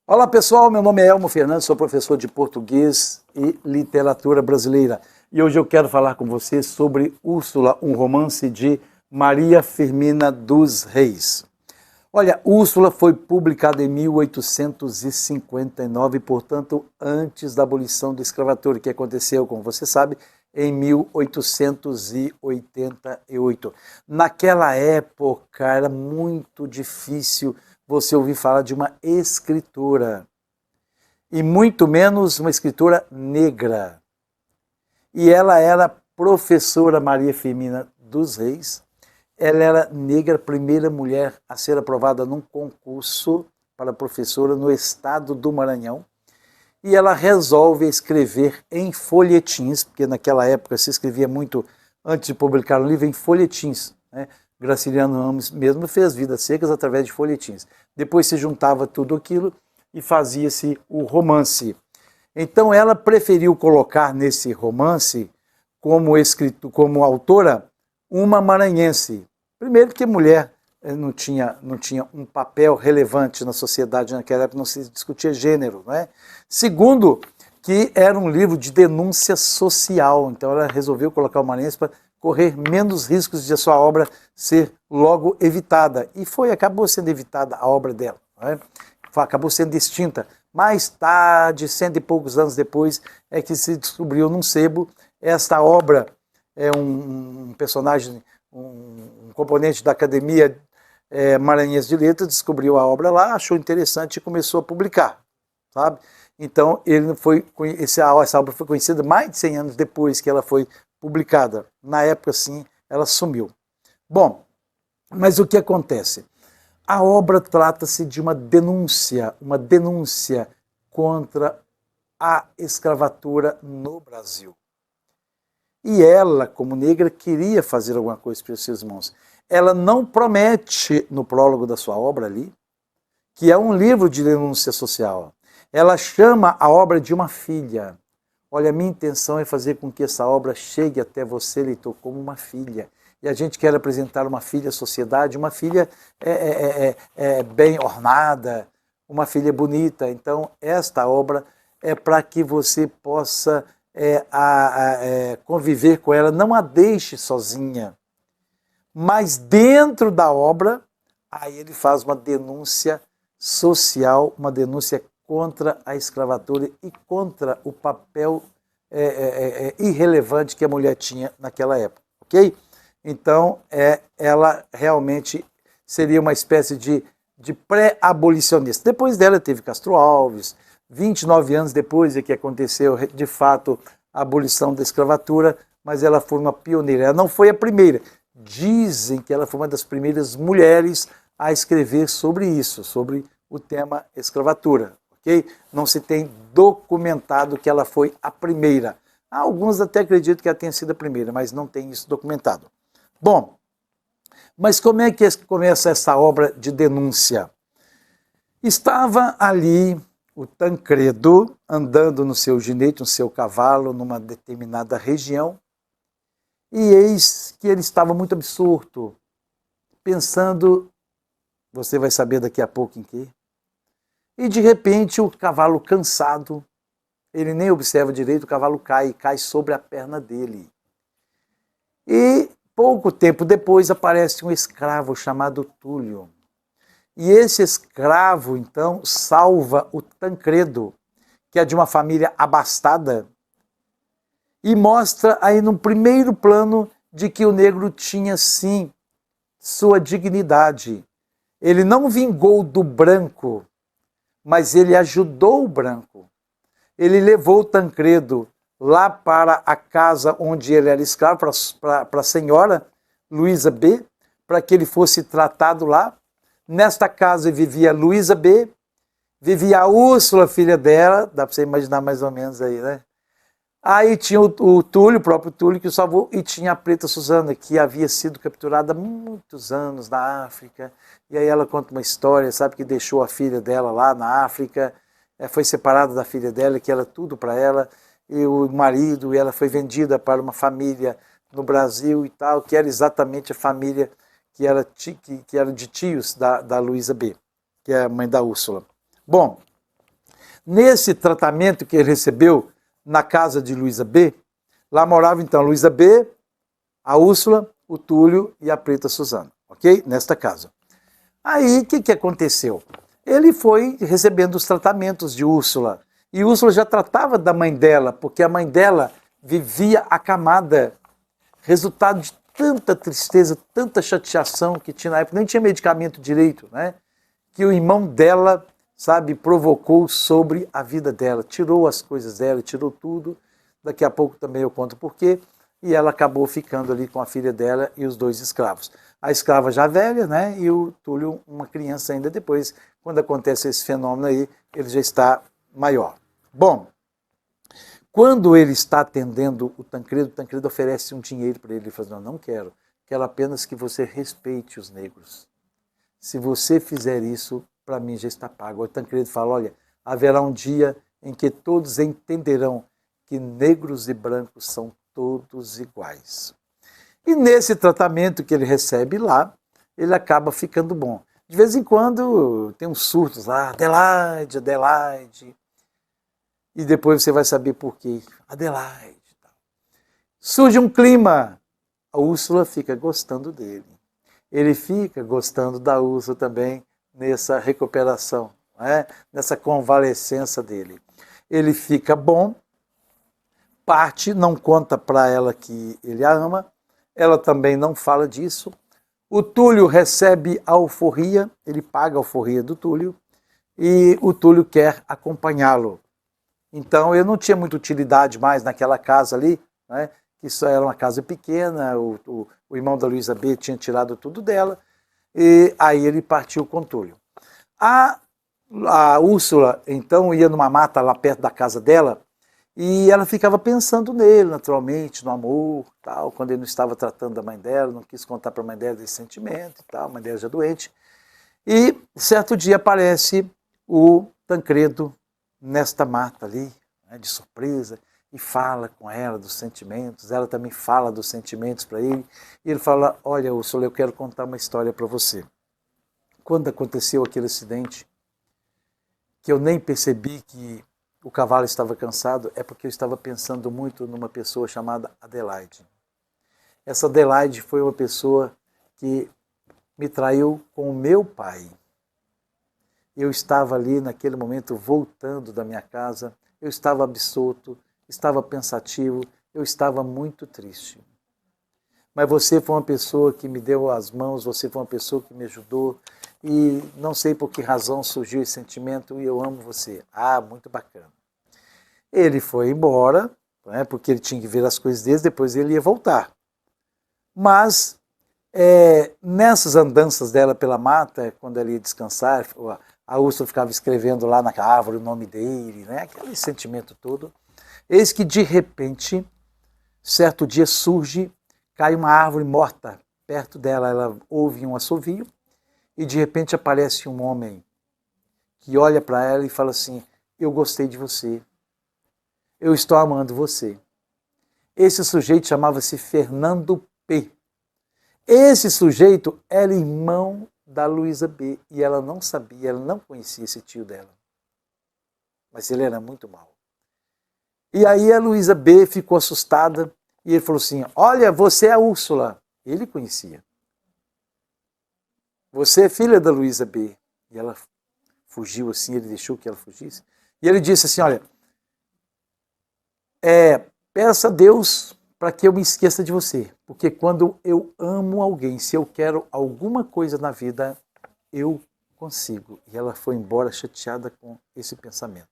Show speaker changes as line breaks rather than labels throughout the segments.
Olá pessoal, meu nome é Elmo Fernandes, sou professor de português e literatura brasileira. E hoje eu quero falar com você sobre Úrsula, um romance de Maria Firmina dos Reis. Olha, Úrsula foi publicada em 1859, portanto, antes da abolição da escravatura, que aconteceu, como você sabe, em 1888. Naquela época era muito difícil você ouvir falar de uma escritora, e muito menos uma escritora negra. E ela era professora Maria Firmina dos Reis. Ela era negra, primeira mulher a ser aprovada num concurso para professora no estado do Maranhão. E ela resolve escrever em folhetins, porque naquela época se escrevia muito, antes de publicar um livro, em folhetins, né? Graciliano Ramos mesmo fez Vidas Secas através de folhetins. Depois se juntava tudo aquilo e fazia-se o romance. Então ela preferiu colocar nesse romance, como autora, uma maranhense. Primeiro porque mulher não tinha um papel relevante na sociedade naquela época, não se discutia gênero, não é? Segundo, que era um livro de denúncia social, então ela resolveu colocar o maranhense para correr menos riscos de a sua obra ser logo evitada. E acabou sendo evitada a obra dela, não é? Acabou sendo extinta. Mais tarde, 100 e poucos anos depois, é que se descobriu num sebo esta obra. É um personagem, um componente da Academia Maranhense de Letras, descobriu a obra lá, achou interessante e começou a publicar, sabe? Então, essa obra foi conhecida mais de 100 anos depois que ela foi publicada. Na época, sim, ela sumiu. Bom, mas o que acontece? A obra trata-se de uma denúncia contra a escravatura no Brasil. E ela, como negra, queria fazer alguma coisa para os seus irmãos. Ela não promete, no prólogo da sua obra ali, que é um livro de denúncia social. Ela chama a obra de uma filha. Olha, a minha intenção é fazer com que essa obra chegue até você, leitor, como uma filha. E a gente quer apresentar uma filha à sociedade, uma filha bem ornada, uma filha bonita. Então, esta obra é para que você possa conviver com ela, não a deixe sozinha. Mas dentro da obra, aí ele faz uma denúncia social, uma denúncia contra a escravatura e contra o papel irrelevante que a mulher tinha naquela época, ok? Então, ela realmente seria uma espécie de pré-abolicionista. Depois dela teve Castro Alves. 29 anos depois é que aconteceu, de fato, a abolição da escravatura, mas ela foi uma pioneira. Ela não foi a primeira. Dizem que ela foi uma das primeiras mulheres a escrever sobre isso, sobre o tema escravatura. Okay? Não se tem documentado que ela foi a primeira. Alguns até acreditam que ela tenha sido a primeira, mas não tem isso documentado. Bom, mas como é que começa essa obra de denúncia? Estava ali o Tancredo andando no seu ginete, no seu cavalo, numa determinada região, e eis que ele estava muito absorto, pensando, você vai saber daqui a pouco em quê, e de repente o cavalo cansado, ele nem observa direito, o cavalo cai sobre a perna dele. E pouco tempo depois aparece um escravo chamado Túlio. E esse escravo, então, salva o Tancredo, que é de uma família abastada, e mostra aí no primeiro plano de que o negro tinha, sim, sua dignidade. Ele não vingou do branco, mas ele ajudou o branco. Ele levou o Tancredo lá para a casa onde ele era escravo, para a senhora Luísa B., para que ele fosse tratado lá. Nesta casa vivia Luísa B., vivia a Úrsula, filha dela, dá para você imaginar mais ou menos aí, né? Aí tinha o Túlio, o próprio Túlio, que o salvou, e tinha a Preta Suzana, que havia sido capturada há muitos anos na África. E aí ela conta uma história, sabe, que deixou a filha dela lá na África, foi separada da filha dela, que era tudo para ela, e o marido, e ela foi vendida para uma família no Brasil e tal, que era exatamente a família que era de tios da Luísa B., que é a mãe da Úrsula. Bom, Nesse tratamento que ele recebeu na casa de Luísa B., lá morava então a Luísa B., a Úrsula, o Túlio e a Preta Suzana, ok? Nesta casa. Aí, o que aconteceu? Ele foi recebendo os tratamentos de Úrsula. E Úrsula já tratava da mãe dela, porque a mãe dela vivia acamada, resultado de tanta tristeza, tanta chateação que tinha na época, nem tinha medicamento direito, né? Que o irmão dela, sabe, provocou sobre a vida dela, tirou as coisas dela, tirou tudo. Daqui a pouco também eu conto por quê. E ela acabou ficando ali com a filha dela e os 2 escravos. A escrava já velha, né? E o Túlio, uma criança ainda depois. Quando acontece esse fenômeno aí, ele já está maior. Bom, quando ele está atendendo o Tancredo oferece um dinheiro para ele. Ele fala, não quero. Quero apenas que você respeite os negros. Se você fizer isso, para mim já está pago. O Tancredo fala, olha, haverá um dia em que todos entenderão que negros e brancos são todos iguais. E nesse tratamento que ele recebe lá, ele acaba ficando bom. De vez em quando tem uns surtos lá, Adelaide, Adelaide. E depois você vai saber por quê. Adelaide. Surge um clima. A Úrsula fica gostando dele. Ele fica gostando da Úrsula também nessa recuperação, né? Nessa convalescença dele. Ele fica bom. Parte, não conta para ela que ele a ama, ela também não fala disso. O Túlio recebe a alforria, ele paga a alforria do Túlio, e o Túlio quer acompanhá-lo. Então, eu não tinha muita utilidade mais naquela casa ali, né? Que só era uma casa pequena, o irmão da Luísa B. tinha tirado tudo dela, e aí ele partiu com o Túlio. A Úrsula, então, ia numa mata lá perto da casa dela, e ela ficava pensando nele, naturalmente, no amor, tal, quando ele não estava tratando da mãe dela, não quis contar para a mãe dela desse sentimento, e tal, a mãe dela já doente. E certo dia aparece o Tancredo nesta mata ali, né, de surpresa, e fala com ela dos sentimentos, ela também fala dos sentimentos para ele, e ele fala, olha, Úrsula, eu quero contar uma história para você. Quando aconteceu aquele acidente, que eu nem percebi que o cavalo estava cansado, é porque eu estava pensando muito numa pessoa chamada Adelaide. Essa Adelaide foi uma pessoa que me traiu com o meu pai. Eu estava ali naquele momento voltando da minha casa, eu estava absorto, estava pensativo, eu estava muito triste. Mas você foi uma pessoa que me deu as mãos, você foi uma pessoa que me ajudou, e não sei por que razão surgiu esse sentimento e eu amo você. Ah, muito bacana. Ele foi embora, né, porque ele tinha que ver as coisas dele, depois ele ia voltar. Mas nessas andanças dela pela mata, quando ela ia descansar, a Úrsula ficava escrevendo lá na árvore o nome dele, né, aquele sentimento todo. Eis que de repente, certo dia surge, cai uma árvore morta perto dela, ela ouve um assovio, e de repente aparece um homem que olha para ela e fala assim, eu gostei de você, eu estou amando você. Esse sujeito chamava-se Fernando P. Esse sujeito era irmão da Luísa B. E ela não sabia, ela não conhecia esse tio dela. Mas ele era muito mau. E aí a Luísa B. ficou assustada e ele falou assim, olha, você é a Úrsula. Ele conhecia. Você é filha da Luísa B. E ela fugiu assim, ele deixou que ela fugisse. E ele disse assim, olha, peça a Deus para que eu me esqueça de você. Porque quando eu amo alguém, se eu quero alguma coisa na vida, eu consigo. E ela foi embora chateada com esse pensamento.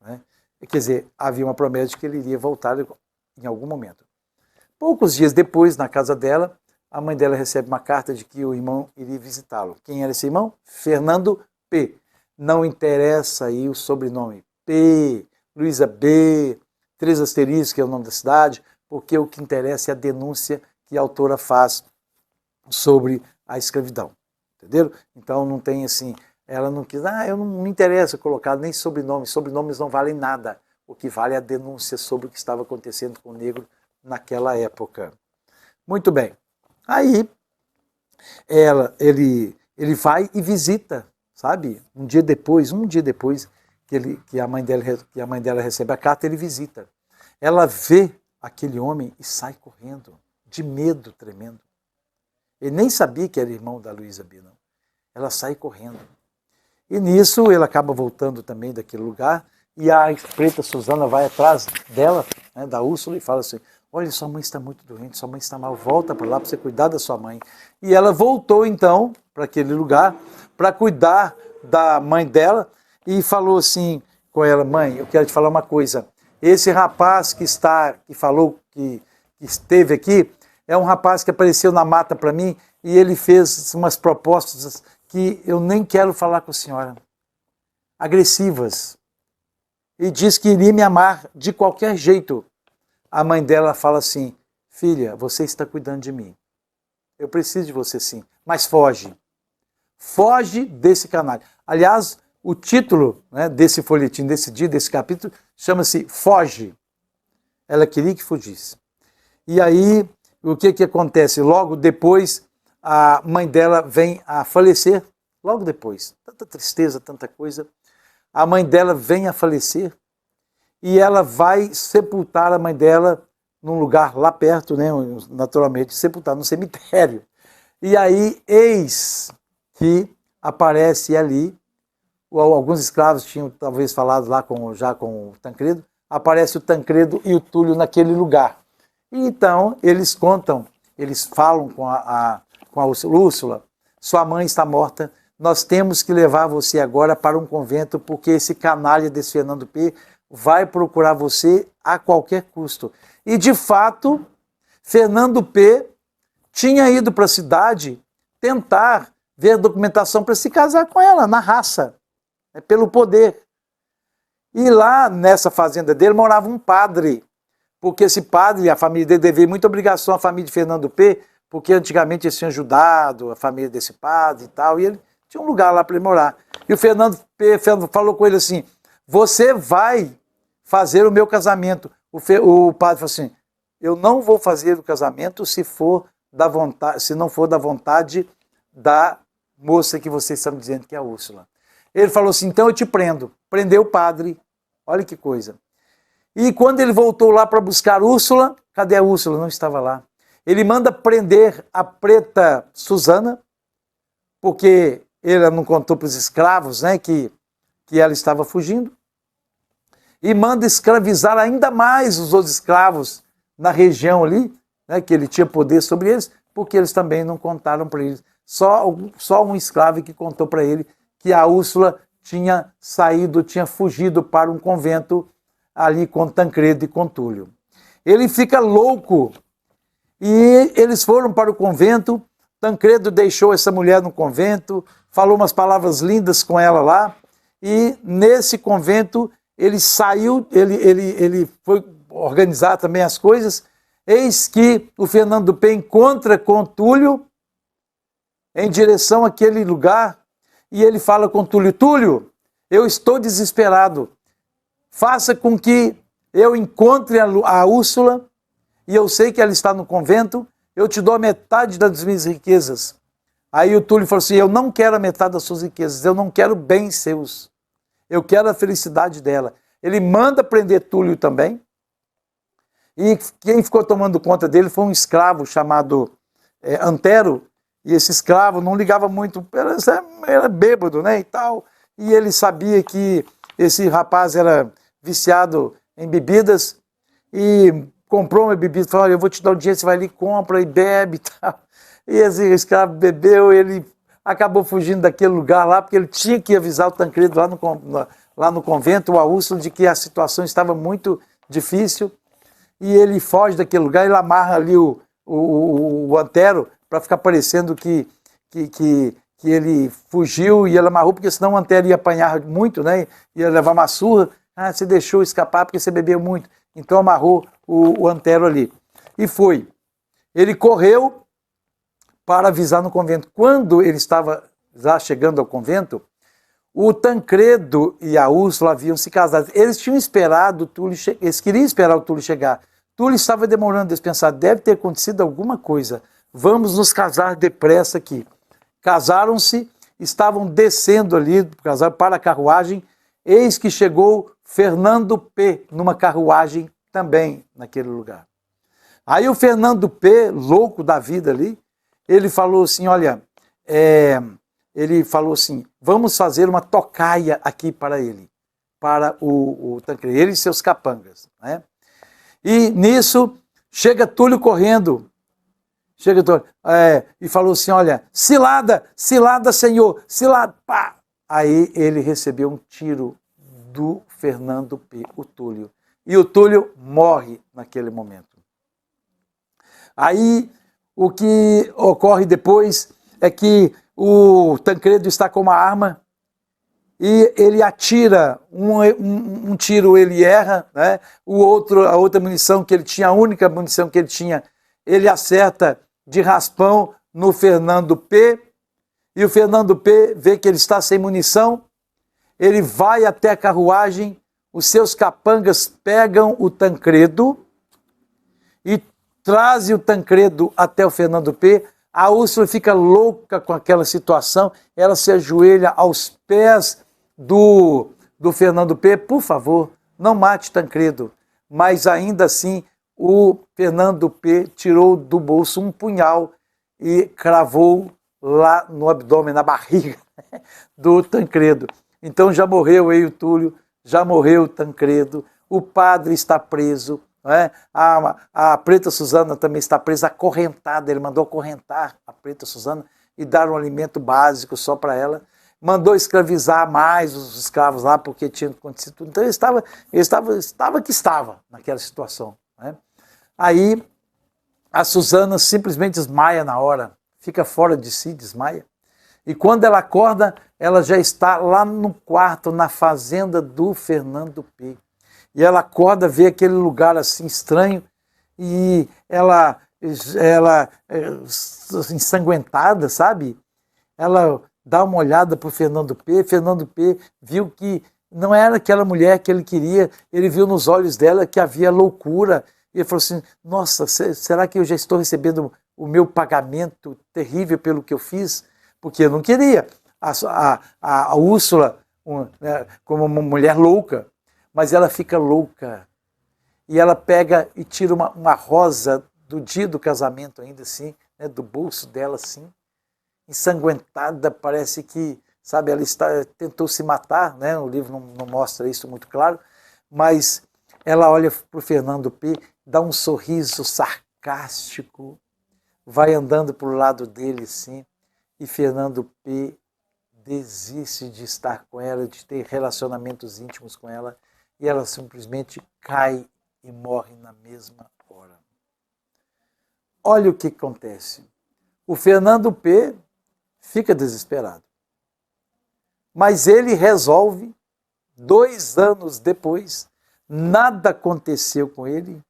Né? Quer dizer, havia uma promessa de que ele iria voltar em algum momento. Poucos dias depois, na casa dela, a mãe dela recebe uma carta de que o irmão iria visitá-lo. Quem era esse irmão? Fernando P. Não interessa aí o sobrenome. P, Luísa B, 3 asteriscos, que é o nome da cidade, porque o que interessa é a denúncia que a autora faz sobre a escravidão. Entenderam? Então não tem assim, ela não quis, eu não me interessa colocar nem sobrenomes não valem nada. O que vale é a denúncia sobre o que estava acontecendo com o negro naquela época. Muito bem. Aí ele vai e visita, sabe? Um dia depois, que a mãe dela recebe a carta, ele visita. Ela vê aquele homem e sai correndo, de medo tremendo. Ele nem sabia que era irmão da Luísa B, não. Ela sai correndo. E nisso ele acaba voltando também daquele lugar, e a preta Suzana vai atrás dela, né, da Úrsula, e fala assim: olha, sua mãe está muito doente, sua mãe está mal, volta para lá para você cuidar da sua mãe. E ela voltou então para aquele lugar para cuidar da mãe dela e falou assim com ela: mãe, eu quero te falar uma coisa. Esse rapaz que esteve aqui é um rapaz que apareceu na mata para mim e ele fez umas propostas que eu nem quero falar com a senhora, agressivas, e diz que iria me amar de qualquer jeito. A mãe dela fala assim: filha, você está cuidando de mim, eu preciso de você sim, mas foge desse canalha. Aliás, o título, né, desse folhetim, desse dia, desse capítulo, chama-se Foge. Ela queria que fugisse. E aí, o que acontece? Logo depois, a mãe dela vem a falecer, logo depois, tanta tristeza, tanta coisa, a mãe dela vem a falecer, e ela vai sepultar a mãe dela num lugar lá perto, né, naturalmente, sepultar no cemitério. E aí, eis que aparece ali, alguns escravos tinham talvez falado lá já com o Tancredo, aparece o Tancredo e o Túlio naquele lugar. E então, eles falam com a Úrsula: sua mãe está morta, nós temos que levar você agora para um convento, porque esse canalha desse Fernando P vai procurar você a qualquer custo. E de fato, Fernando P tinha ido para a cidade tentar ver a documentação para se casar com ela, na raça, pelo poder. E lá nessa fazenda dele morava um padre, porque esse padre, a família dele devia muita obrigação à família de Fernando P, porque antigamente eles tinham ajudado a família desse padre e tal, e ele tinha um lugar lá para ele morar. E o Fernando P falou com ele assim: você vai fazer o meu casamento. O padre falou assim: eu não vou fazer o casamento se não for da vontade da moça que vocês estão dizendo que é a Úrsula. Ele falou assim: então eu te prendo. Prendeu o padre. Olha que coisa. E quando ele voltou lá para buscar Úrsula, cadê a Úrsula? Não estava lá. Ele manda prender a preta Suzana, porque ele não contou para os escravos, né, que ela estava fugindo, e manda escravizar ainda mais os outros escravos na região ali, né, que ele tinha poder sobre eles, porque eles também não contaram para eles. Só um escravo que contou para ele que a Úrsula tinha fugido para um convento ali com Tancredo e com Túlio. Ele fica louco e eles foram para o convento. Tancredo deixou essa mulher no convento, falou umas palavras lindas com ela lá, e nesse convento ele saiu, ele foi organizar também as coisas. Eis que o Fernando P encontra com Túlio em direção àquele lugar, e ele fala com Túlio: Túlio, eu estou desesperado, faça com que eu encontre a Úrsula, e eu sei que ela está no convento, eu te dou a metade das minhas riquezas. Aí o Túlio falou assim: eu não quero a metade das suas riquezas, eu não quero bens seus, eu quero a felicidade dela. Ele manda prender Túlio também, e quem ficou tomando conta dele foi um escravo chamado Antero, e esse escravo não ligava muito, era bêbado, né, e tal, e ele sabia que esse rapaz era viciado em bebidas, e comprou uma bebida, falou: olha, eu vou te dar um dinheiro, você vai ali, compra e bebe e tal. E esse escravo bebeu, ele acabou fugindo daquele lugar lá, porque ele tinha que avisar o Tancredo lá no convento, o Úrsula, de que a situação estava muito difícil, e ele foge daquele lugar, ele amarra ali o Antero, para ficar parecendo que ele fugiu, e ele amarrou, porque senão o Antero ia apanhar muito, né? Ia levar uma surra. Ah, você deixou escapar porque você bebeu muito. Então amarrou o Antero ali. E foi. Ele correu para avisar no convento. Quando ele estava já chegando ao convento, o Tancredo e a Úrsula haviam se casado. Eles tinham esperado o Túlio chegar, eles queriam esperar o Túlio chegar. Túlio estava demorando, eles pensaram: deve ter acontecido alguma coisa, vamos nos casar depressa aqui. Casaram-se, estavam descendo ali para a carruagem, eis que chegou Fernando P. numa carruagem também naquele lugar. Aí o Fernando P., louco da vida ali, ele falou assim, olha, ele falou assim, vamos fazer uma tocaia aqui para ele, para o Tancredo, ele e seus capangas, né? E nisso, chega Túlio correndo, e falou assim, olha, cilada, cilada, senhor, cilada, pá! Aí ele recebeu um tiro do Fernando P., o Túlio. E o Túlio morre naquele momento. Aí o que ocorre depois é que o Tancredo está com uma arma e ele atira, um tiro ele erra, né? A outra munição que ele tinha, a única munição que ele tinha, ele acerta de raspão no Fernando P., e o Fernando P. vê que ele está sem munição, ele vai até a carruagem, os seus capangas pegam o Tancredo e trazem o Tancredo até o Fernando P., a Úrsula fica louca com aquela situação, ela se ajoelha aos pés do Fernando P., por favor, não mate Tancredo. Mas ainda assim, o Fernando P. tirou do bolso um punhal e cravou lá no abdômen, na barriga do Tancredo. Então já morreu aí o Túlio, já morreu o Tancredo, o padre está preso, né? A Preta Suzana também está presa, acorrentada, ele mandou acorrentar a Preta Suzana e dar um alimento básico só para ela, mandou escravizar mais os escravos lá, porque tinha acontecido tudo. Então ele estava naquela situação, né? Aí a Suzana simplesmente desmaia na hora, fica fora de si, desmaia. E quando ela acorda, ela já está lá no quarto, na fazenda do Fernando P. E ela acorda, vê aquele lugar assim estranho, e ela ensanguentada, sabe? Ela dá uma olhada para o Fernando P. Fernando P. viu que não era aquela mulher que ele queria, ele viu nos olhos dela que havia loucura. E ele falou assim, nossa, será que eu já estou recebendo o meu pagamento terrível pelo que eu fiz? Porque eu não queria a Úrsula como uma mulher louca, mas ela fica louca. E ela pega e tira uma rosa do dia do casamento ainda assim, né, do bolso dela assim, ensanguentada, parece que, sabe, ela tentou se matar, né? O livro não mostra isso muito claro, mas ela olha para o Fernando P., dá um sorriso sarcástico, vai andando para o lado dele, sim, e Fernando P. desiste de estar com ela, de ter relacionamentos íntimos com ela, e ela simplesmente cai e morre na mesma hora. Olha o que acontece. O Fernando P. fica desesperado. Mas ele resolve, 2 anos depois, nada aconteceu com ele,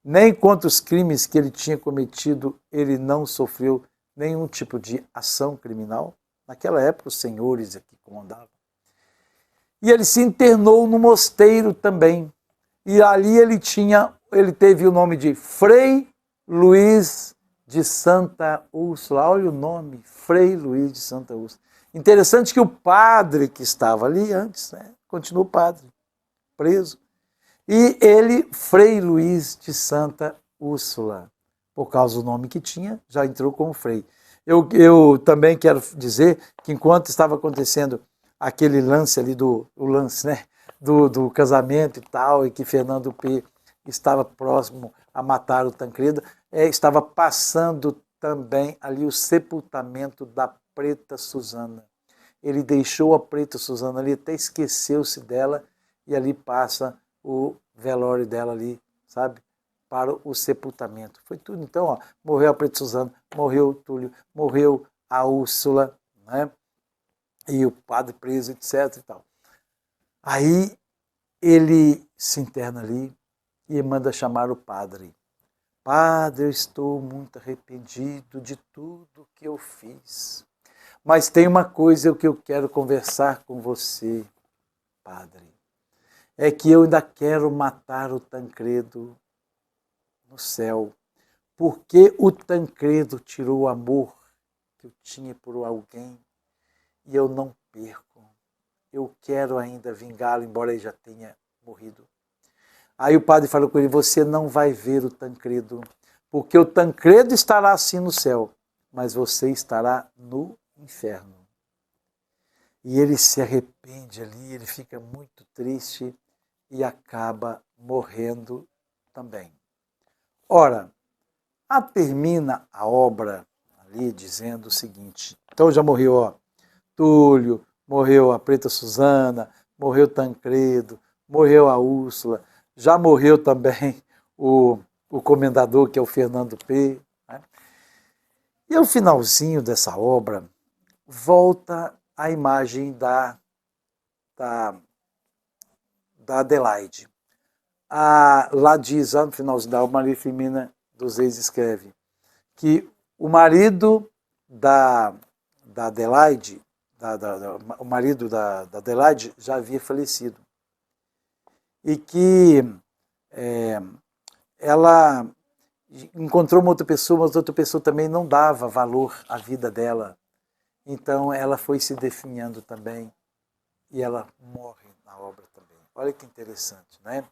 nem contra os crimes que ele tinha cometido, ele não sofreu nenhum tipo de ação criminal. Naquela época, os senhores aqui comandavam. E ele se internou no mosteiro também. E ali ele teve o nome de Frei Luís de Santa Úrsula. Olha o nome, Frei Luís de Santa Úrsula. Interessante que o padre que estava ali antes, né, continuou padre, preso. E ele, Frei Luís de Santa Úrsula, por causa do nome que tinha, já entrou como frei. Eu também quero dizer que enquanto estava acontecendo aquele lance ali, do casamento e tal, e que Fernando P. estava próximo a matar o Tancredo, estava passando também ali o sepultamento da Preta Suzana. Ele deixou a Preta Suzana ali, até esqueceu-se dela, e ali passa o velório dela ali, sabe? Para o sepultamento. Foi tudo. Então, ó, morreu a Preta Suzana, morreu o Túlio, morreu a Úrsula, né? E o padre preso, etc. E tal. Aí ele se interna ali e manda chamar o padre. Padre, eu estou muito arrependido de tudo que eu fiz. Mas tem uma coisa que eu quero conversar com você, padre. É que eu ainda quero matar o Tancredo no céu. Porque o Tancredo tirou o amor que eu tinha por alguém e eu não perco. eu quero ainda vingá-lo, embora ele já tenha morrido. Aí o padre falou com ele, você não vai ver o Tancredo, porque o Tancredo estará assim no céu, mas você estará no inferno. E ele se arrepende ali, ele fica muito triste e acaba morrendo também. Ora, termina a obra ali dizendo o seguinte, então já morreu, ó, Túlio, morreu a Preta Suzana, morreu Tancredo, morreu a Úrsula, já morreu também o comendador, que é o Fernando P. Né? E ao finalzinho dessa obra, volta a imagem da Adelaide. Lá diz, lá no finalzinho da obra, Maria Firmina dos Reis escreve que o marido da Adelaide, o marido da Adelaide já havia falecido. E que ela encontrou uma outra pessoa, mas outra pessoa também não dava valor à vida dela. Então ela foi se definhando também e ela morre na obra também. Olha que interessante, né?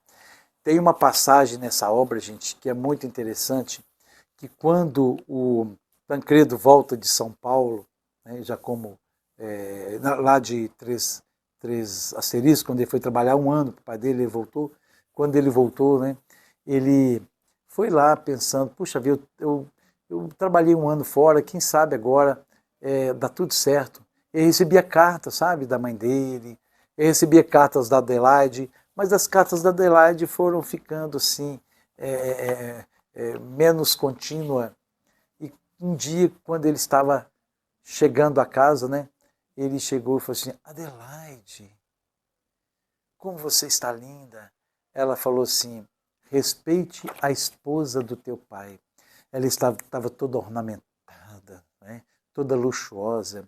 Tem uma passagem nessa obra, gente, que é muito interessante, que quando o Tancredo volta de São Paulo, né, já como lá de Três Asteriscos, quando ele foi trabalhar 1 ano para o pai dele, ele voltou. Quando ele voltou, né, ele foi lá pensando, puxa vida, eu trabalhei 1 ano fora, quem sabe agora dá tudo certo. Ele recebia cartas, sabe, da mãe dele, ele recebia cartas da Adelaide, mas as cartas da Adelaide foram ficando assim, menos contínua. E um dia, quando ele estava chegando a casa, né, ele chegou e falou assim, Adelaide, como você está linda. Ela falou assim, respeite a esposa do teu pai. Ela estava toda ornamentada, né, toda luxuosa.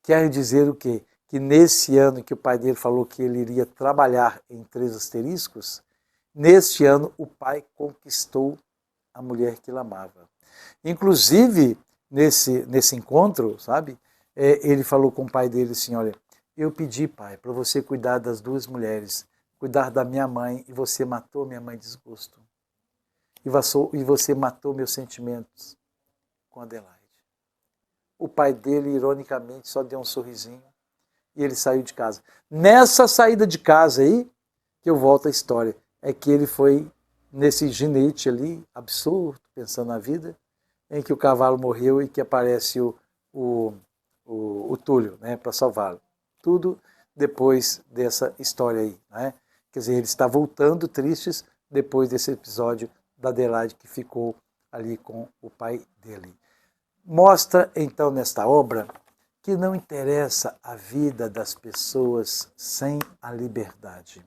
Quer dizer o quê? Que nesse ano que o pai dele falou que ele iria trabalhar em Três Asteriscos, neste ano o pai conquistou a mulher que ele amava. Inclusive, nesse encontro, sabe, ele falou com o pai dele assim, olha, eu pedi, pai, para você cuidar das 2 mulheres, cuidar da minha mãe, e você matou minha mãe de desgosto. E você matou meus sentimentos com Adelaide. O pai dele, ironicamente, só deu um sorrisinho e ele saiu de casa. Nessa saída de casa aí, que eu volto à história, é que ele foi nesse ginete ali, absurdo, pensando na vida, em que o cavalo morreu e que aparece o Túlio, né, para salvá-lo. Tudo depois dessa história aí. Né? Quer dizer, ele está voltando tristes depois desse episódio da Adelaide que ficou ali com o pai dele. Mostra, então, nesta obra, que não interessa a vida das pessoas sem a liberdade.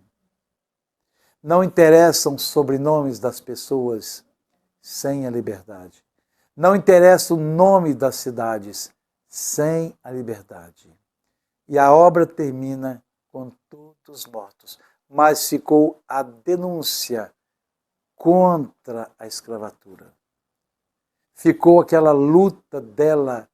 Não interessam os sobrenomes das pessoas sem a liberdade. Não interessa o nome das cidades sem a liberdade. E a obra termina com todos mortos, mas ficou a denúncia contra a escravatura. Ficou aquela luta dela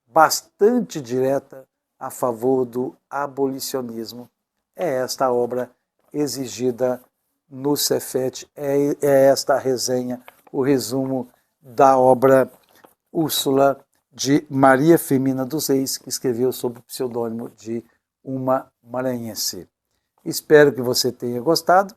bastante direta a favor do abolicionismo. É esta a obra exigida no Cefet, é esta a resenha, o resumo da obra Úrsula de Maria Firmina dos Reis, que escreveu sob o pseudônimo de uma maranhense. Espero que você tenha gostado.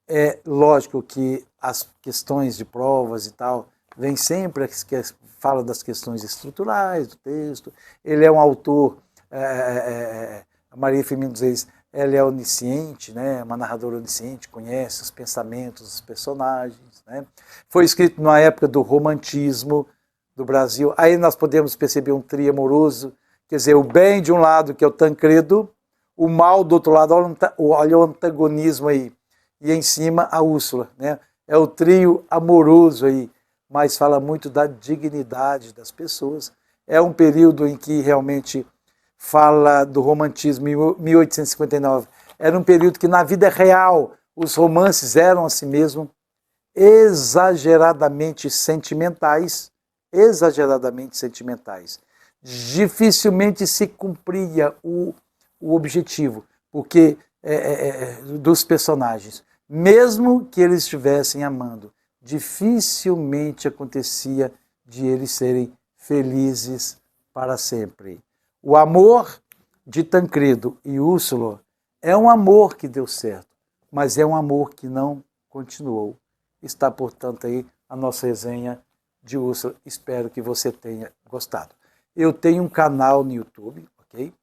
É lógico que as questões de provas e tal, vem sempre, que fala das questões estruturais do texto. Ele é um autor, a Maria Firmina dos Reis, ela é onisciente, né? Uma narradora onisciente, conhece os pensamentos dos personagens. Né? Foi escrito na época do romantismo do Brasil. Aí nós podemos perceber um trio amoroso, quer dizer, o bem de um lado, que é o Tancredo, o mal do outro lado, olha o antagonismo aí. E em cima a Úrsula, né? É o trio amoroso aí, mas fala muito da dignidade das pessoas. É um período em que realmente fala do romantismo, em 1859. Era um período que na vida real os romances eram assim mesmo exageradamente sentimentais, dificilmente se cumpria o objetivo, porque dos personagens, mesmo que eles estivessem amando, dificilmente acontecia de eles serem felizes para sempre. O amor de Tancredo e Úrsula é um amor que deu certo, mas é um amor que não continuou. Está, portanto, aí a nossa resenha de Úrsula. Espero que você tenha gostado. Eu tenho um canal no YouTube, ok?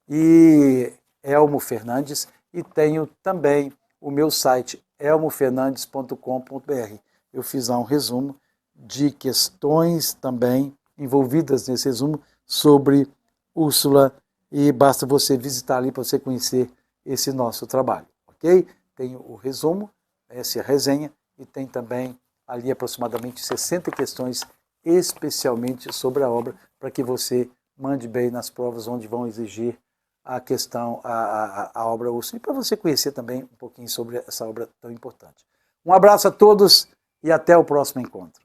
E Elmo Fernandes, e tenho também o meu site elmofernandes.com.br. Eu fiz lá um resumo de questões também envolvidas nesse resumo sobre Úrsula, e basta você visitar ali para você conhecer esse nosso trabalho, ok? Tem o resumo, essa é a resenha, e tem também ali aproximadamente 60 questões especialmente sobre a obra, para que você mande bem nas provas onde vão exigir a questão, a obra Úrsula, e para você conhecer também um pouquinho sobre essa obra tão importante. Um abraço a todos e até o próximo encontro.